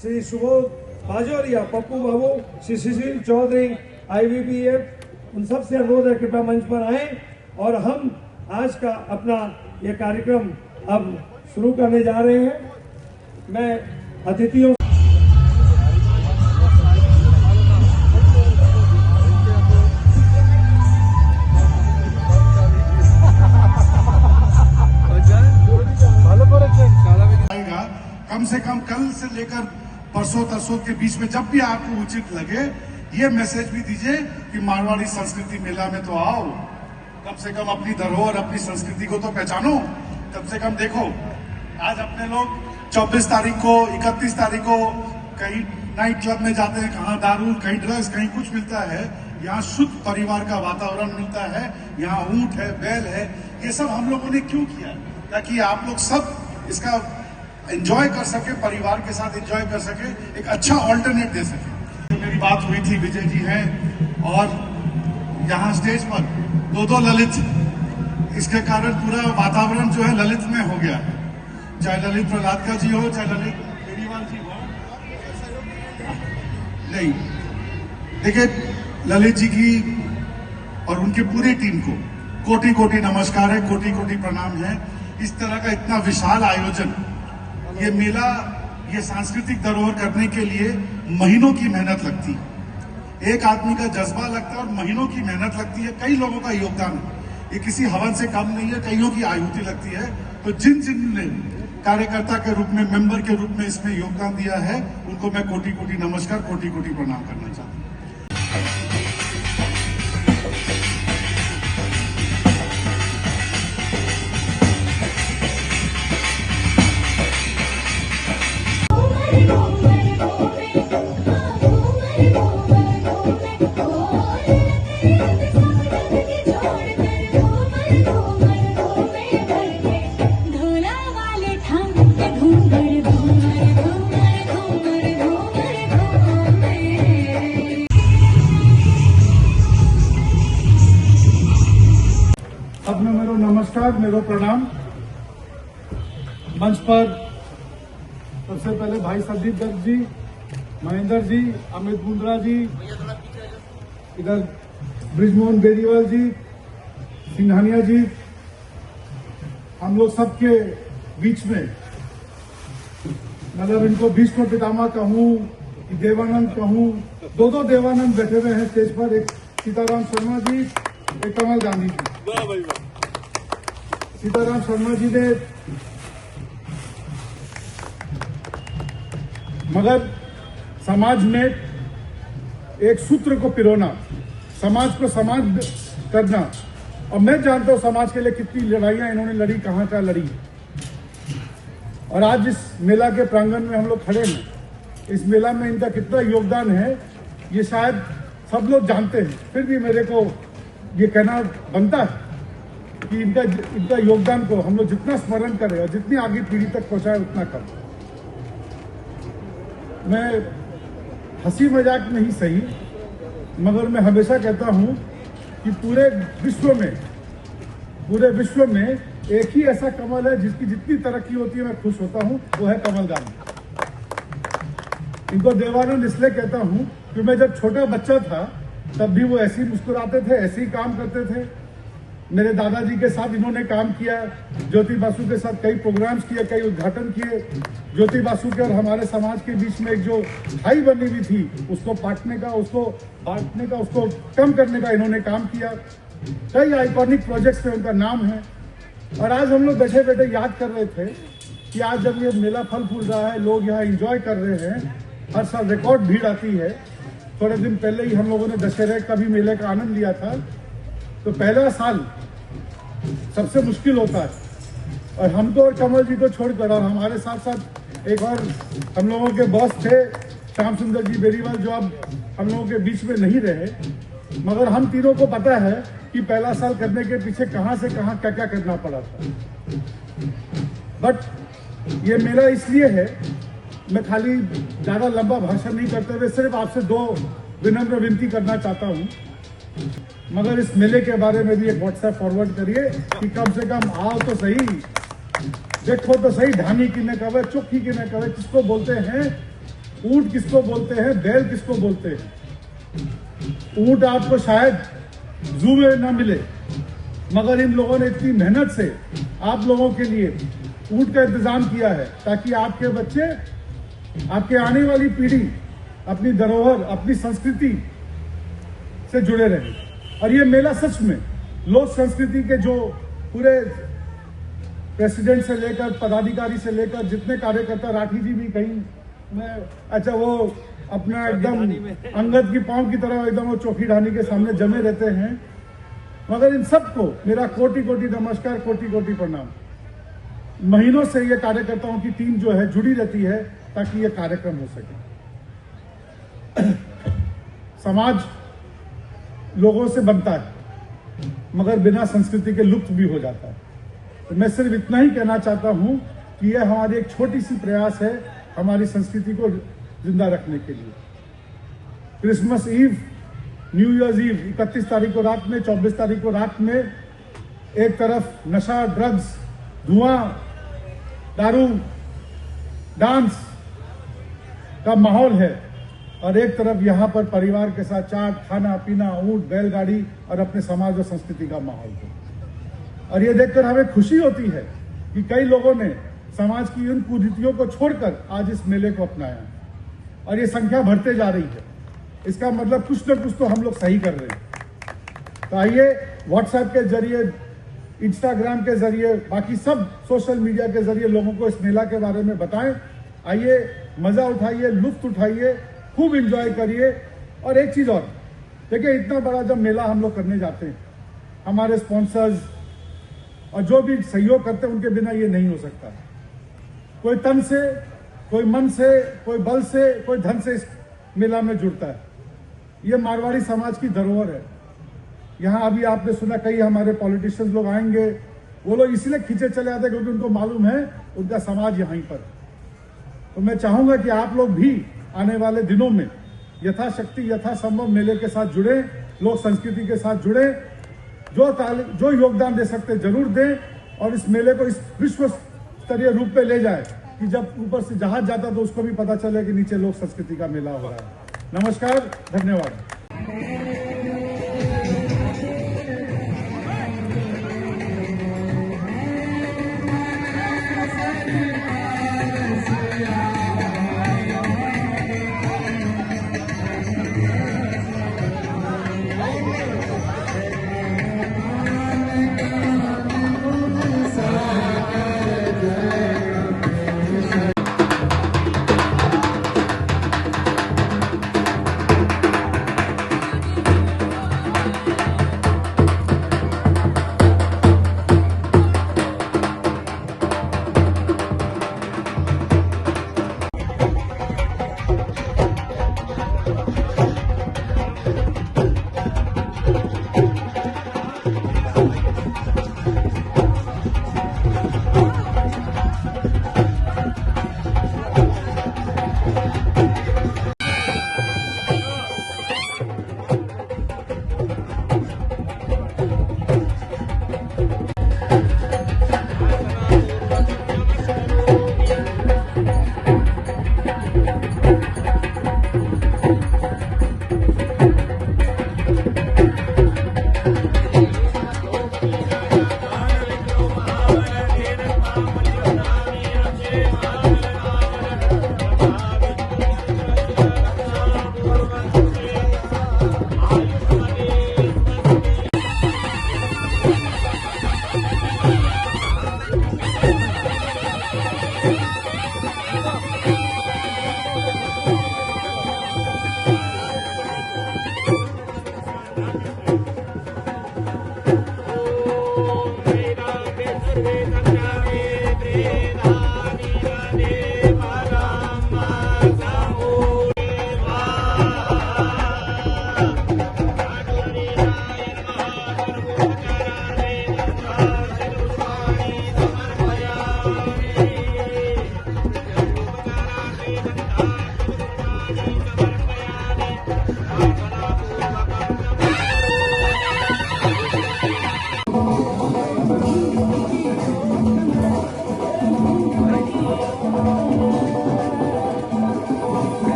श्री सुबोध बाजोरिया, पप्पू बाबू, Shri Sushil Chaudhary, IBPF, उन सब से अनुरोध है कृपया मंच पर आए और हम आज का अपना ये कार्यक्रम अब शुरू करने जा रहे हैं। मैं अतिथियों कम से कम कल से लेकर परसों तरसों के बीच में जब भी आपको उचित लगे ये मैसेज भी दीजिए कि मारवाड़ी संस्कृति मेला में तो आओ, कम से कम अपनी धरोहर अपनी संस्कृति को तो पहचानो। कम से कम देखो, आज अपने लोग 24 तारीख को 31 तारीख को कहीं नाइट क्लब में जाते हैं, कहाँ दारू, कहीं ड्रग्स, कहीं कुछ मिलता है। यहाँ शुद्ध परिवार का वातावरण मिलता है, यहाँ ऊंट है, बैल है। ये सब हम लोगों ने क्यों किया? ताकि आप लोग सब इसका एंजॉय कर सके, परिवार के साथ एंजॉय कर सके, एक अच्छा ऑल्टरनेट दे सके। मेरी बात हुई थी, विजय जी हैं और यहाँ स्टेज पर दो ललित, इसके कारण पूरा वातावरण जो है ललित में हो गया। चाहे ललित प्रहलाद का जी हो, चाहे ललित बेरीवाल जी हो, नहीं, देखिए ललित जी की और उनकी पूरी टीम को कोटि कोटि नमस्कार है, कोटि कोटि प्रणाम है। इस तरह का इतना विशाल आयोजन, ये मेला, ये सांस्कृतिक धरोहर करने के लिए महीनों की मेहनत लगती है। एक आदमी का जज्बा लगता है और महीनों की मेहनत लगती है, कई लोगों का योगदान है। ये किसी हवन से कम नहीं है, कईयों की आहुति लगती है। तो जिन जिन ने कार्यकर्ता के रूप में, मेंबर के रूप में इसमें योगदान दिया है, उनको मैं कोटि कोटि नमस्कार, कोटि कोटि प्रणाम करना चाहता हूँ। मेरो नमस्कार, मेरो प्रणाम। मंच पर सबसे पहले भाई संदीप दत्त जी, महेंद्र जी, अमित मुंद्रा जी, इधर ब्रिजमोहन बेरीवाल जी, सिंघानिया जी, हम लोग सबके बीच में, मतलब इनको भीष्म पितामह कहूँ, देवानंद कहूँ, दो देवानंद बैठे हुए हैं स्टेज पर, एक सीताराम शर्मा जी, एक कमल गांधी जी। सीताराम शर्मा जी ने मगर समाज में एक सूत्र को पिरोना, समाज को समाज करना, और मैं जानता हूं समाज के लिए कितनी लड़ाइयां इन्होंने लड़ी, कहां क्या लड़ी। और आज इस मेला के प्रांगण में हम लोग खड़े हैं, इस मेला में इनका कितना योगदान है ये शायद सब लोग जानते हैं, फिर भी मेरे को ये कहना बनता है कि इनका योगदान को हम लोग जितना स्मरण करें और जितनी आगे पीढ़ी तक पहुंचाए उतना कम। मैं हंसी मजाक में ही सही, मगर मैं हमेशा कहता हूं कि पूरे विश्व में एक ही ऐसा कमल है जिसकी जितनी तरक्की होती है मैं खुश होता हूं, वो है कमल गांधी। इनको देवानंद इसलिए कहता हूं कि मैं जब छोटा बच्चा था तब भी वो ऐसे ही मुस्कुराते थे, ऐसे ही काम करते थे। मेरे दादाजी के साथ इन्होंने काम किया, ज्योति बासु के साथ कई प्रोग्राम्स किए, कई उद्घाटन किए। ज्योति बासु के और हमारे समाज के बीच में एक जो खाई बनी हुई थी उसको बांटने का, उसको कम करने का इन्होंने काम किया। कई आइकॉनिक प्रोजेक्ट्स पे उनका नाम है। और आज हम लोग बैठे बैठे याद कर रहे थे कि आज जब ये मेला फल फूल रहा है, लोग यहाँ एंजॉय कर रहे हैं, हर साल रिकॉर्ड भीड़ आती है। थोड़े दिन पहले ही हम लोगों ने दशहरे का भी मेले का आनंद लिया था। तो पहला साल सबसे मुश्किल होता है, और हमको और कमल जी को छोड़कर, और हमारे साथ साथ एक और हम लोगों के बॉस थे श्याम सुंदर जी बेरीवाल, जो अब हम लोगों के बीच में नहीं रहे, मगर हम तीनों को पता है कि पहला साल करने के पीछे कहां से कहां क्या क्या करना पड़ा था। बट ये मेरा इसलिए है, मैं खाली ज्यादा लंबा भाषण नहीं करते हुए सिर्फ आपसे दो विनम्र विनती करना चाहता हूं। मगर इस मेले के बारे में भी एक व्हाट्सएप फॉरवर्ड करिए कि कम से कम आओ तो सही, देखो तो सही, ढानी की न कवे, चुखी की न कवे, किसको बोलते हैं ऊंट किसको बोलते हैं, बैल किसको बोलते हैं। ऊंट आपको शायद जू में ना मिले, मगर इन लोगों ने इतनी मेहनत से आप लोगों के लिए ऊंट का इंतजाम किया है ताकि आपके बच्चे, आपके आने वाली पीढ़ी अपनी धरोहर, अपनी संस्कृति से जुड़े रहें। और ये मेला सच में लोक संस्कृति के जो पूरे प्रेसिडेंट से लेकर पदाधिकारी से लेकर जितने कार्यकर्ता, राठी जी भी कहीं में, अच्छा वो अपना एकदम अंगद की पांव की तरह एकदम वो चौकी ढानी के सामने जमे रहते हैं, मगर इन सबको मेरा कोटि कोटि नमस्कार, कोटि कोटि प्रणाम। महीनों से ये कार्यकर्ताओं की टीम जो है जुड़ी रहती है ताकि ये कार्यक्रम हो सके। समाज लोगों से बनता है मगर बिना संस्कृति के लुप्त भी हो जाता है। तो मैं सिर्फ इतना ही कहना चाहता हूं कि यह हमारी एक छोटी सी प्रयास है हमारी संस्कृति को जिंदा रखने के लिए। Christmas eve, new year's eve 31 तारीख को रात में, 24 तारीख को रात में एक तरफ नशा, ड्रग्स, धुआं, दारू, डांस का माहौल है और एक तरफ यहाँ पर परिवार के साथ चाट, खाना पीना, ऊंट, बैलगाड़ी और अपने समाज और संस्कृति का माहौल है। और ये देखकर हमें खुशी होती है कि कई लोगों ने समाज की उन कुरीतियों को छोड़कर आज इस मेले को अपनाया और ये संख्या बढ़ते जा रही है। इसका मतलब कुछ न कुछ तो हम लोग सही कर रहे हैं। तो आइए व्हाट्सएप के जरिए, इंस्टाग्राम के जरिए, बाकी सब सोशल मीडिया के जरिए लोगों को इस मेला के बारे में बताएं। आइए मजा उठाइए, लुत्फ उठाइए, खूब एंजॉय करिए। और एक चीज और देखिए, इतना बड़ा जब मेला हम लोग करने जाते हैं, हमारे स्पॉन्सर्स और जो भी सहयोग करते हैं उनके बिना ये नहीं हो सकता। कोई तन से, कोई मन से, कोई बल से, कोई धन से इस मेला में जुड़ता है। ये मारवाड़ी समाज की धरोहर है। यहाँ अभी आपने सुना कई हमारे पॉलिटिशियंस लोग आएंगे, वो लोग इसलिए खींचे चले आते हैं क्योंकि उनको मालूम है उनका समाज यहीं पर। तो मैं चाहूंगा कि आप लोग भी आने वाले दिनों में यथाशक्ति, यथासंभव मेले के साथ जुड़े, लोक संस्कृति के साथ जुड़े, जो योगदान दे सकते जरूर दें और इस मेले को इस विश्व स्तरीय रूप पे ले जाए कि जब ऊपर से जहाज जाता तो उसको भी पता चले कि नीचे लोक संस्कृति का मेला हो रहा है। नमस्कार, धन्यवाद।